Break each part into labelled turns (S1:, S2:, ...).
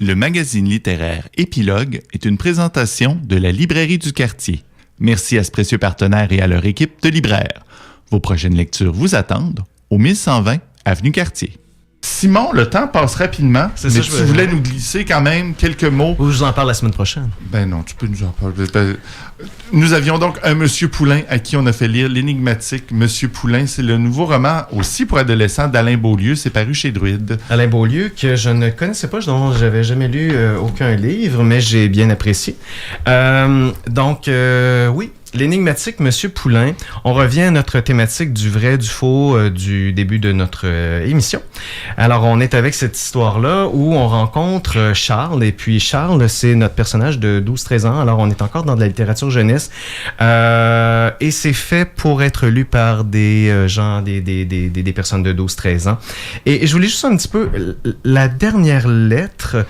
S1: Le magazine littéraire Épilogue est une présentation de la Librairie du Quartier. Merci à ce précieux partenaire et à leur équipe de libraires. Vos prochaines lectures vous attendent au 1120 Avenue Cartier. Simon, le temps passe rapidement, mais tu voulais nous glisser quand même quelques mots.
S2: Ou je vous en parle la semaine prochaine.
S1: Ben non, tu peux nous en parler. Nous avions donc un Monsieur Poulain à qui on a fait lire l'énigmatique Monsieur Poulain. C'est le nouveau roman aussi pour adolescents d'Alain Beaulieu. C'est paru chez Druide.
S2: Alain Beaulieu, que je ne connaissais pas, dont j'avais jamais lu aucun livre, mais j'ai bien apprécié. Oui. L'énigmatique Monsieur Poulain, on revient à notre thématique du vrai, du faux du début de notre émission. Alors, on est avec cette histoire-là où on rencontre Charles, et puis Charles, c'est notre personnage de 12-13 ans, alors on est encore dans de la littérature jeunesse, et c'est fait pour être lu par des gens, des personnes de 12-13 ans. Et je voulais juste un petit peu, la dernière lettre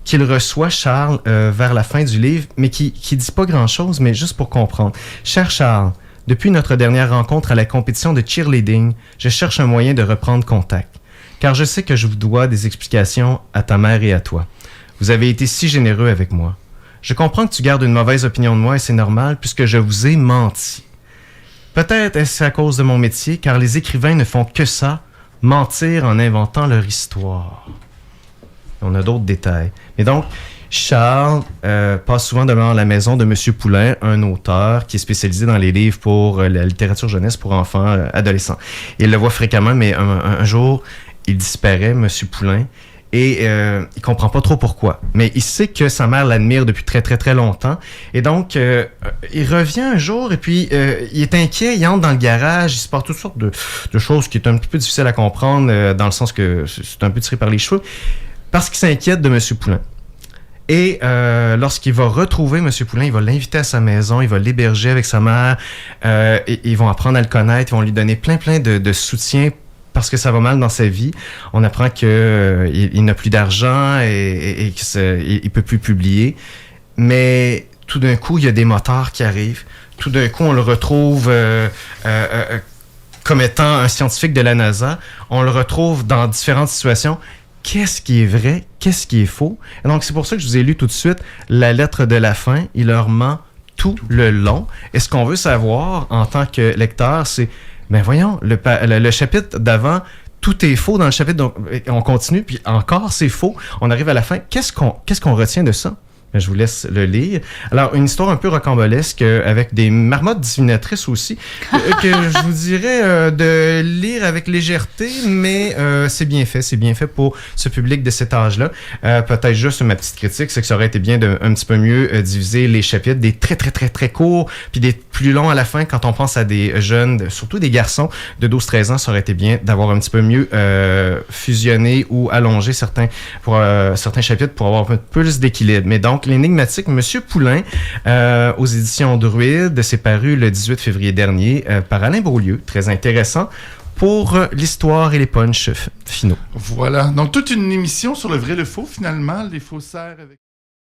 S2: qu'il reçoit, Charles, vers la fin du livre, mais qui dit pas grand-chose, mais juste pour comprendre. Cher Charles, depuis notre dernière rencontre à la compétition de cheerleading, je cherche un moyen de reprendre contact, car je sais que je vous dois des explications à ta mère et à toi. Vous avez été si généreux avec moi. Je comprends que tu gardes une mauvaise opinion de moi et c'est normal puisque je vous ai menti. Peut-être est-ce à cause de mon métier, car les écrivains ne font que ça, mentir en inventant leur histoire. On a d'autres détails. Mais donc, Charles passe souvent devant la maison de Monsieur Poulain, un auteur qui est spécialisé dans les livres pour la littérature jeunesse pour enfants, adolescents. Il le voit fréquemment, mais un jour, il disparaît, Monsieur Poulain, et il comprend pas trop pourquoi. Mais il sait que sa mère l'admire depuis très, très, très longtemps. Et donc, il revient un jour, et puis il est inquiet, il entre dans le garage, il se passe toutes sortes de choses qui est un petit peu difficiles à comprendre, dans le sens que c'est un peu tiré par les cheveux, parce qu'il s'inquiète de M. Poulain. Et lorsqu'il va retrouver M. Poulain, il va l'inviter à sa maison, il va l'héberger avec sa mère, et ils vont apprendre à le connaître, ils vont lui donner plein de soutien parce que ça va mal dans sa vie. On apprend qu'il n'a plus d'argent et qu'il ne peut plus publier. Mais tout d'un coup, il y a des motards qui arrivent. Tout d'un coup, on le retrouve comme étant un scientifique de la NASA. On le retrouve dans différentes situations. Qu'est-ce qui est vrai? Qu'est-ce qui est faux? Et donc, c'est pour ça que je vous ai lu tout de suite la lettre de la fin. Il leur ment tout le long. Et ce qu'on veut savoir en tant que lecteur, c'est, ben voyons, le chapitre d'avant, tout est faux dans le chapitre. Donc, on continue, puis encore, c'est faux. On arrive à la fin. Qu'est-ce qu'on retient de ça? Je vous laisse le lire. Alors, une histoire un peu rocambolesque avec des marmottes divinatrices aussi, que je vous dirais de lire avec légèreté, mais c'est bien fait pour ce public de cet âge-là. Peut-être juste ma petite critique, c'est que ça aurait été bien de un petit peu mieux diviser les chapitres, des très, très, très, très courts, puis des plus longs à la fin. Quand on pense à des jeunes, surtout des garçons de 12-13 ans, ça aurait été bien d'avoir un petit peu mieux fusionné ou allongé certains chapitres pour avoir un peu plus d'équilibre. Mais donc, l'énigmatique Monsieur Poulain aux éditions Druide, c'est paru le 18 février dernier par Alain Beaulieu. Très intéressant pour l'histoire et les punchs finaux.
S1: Voilà. Donc, toute une émission sur le vrai et le faux, finalement, les faussaires avec...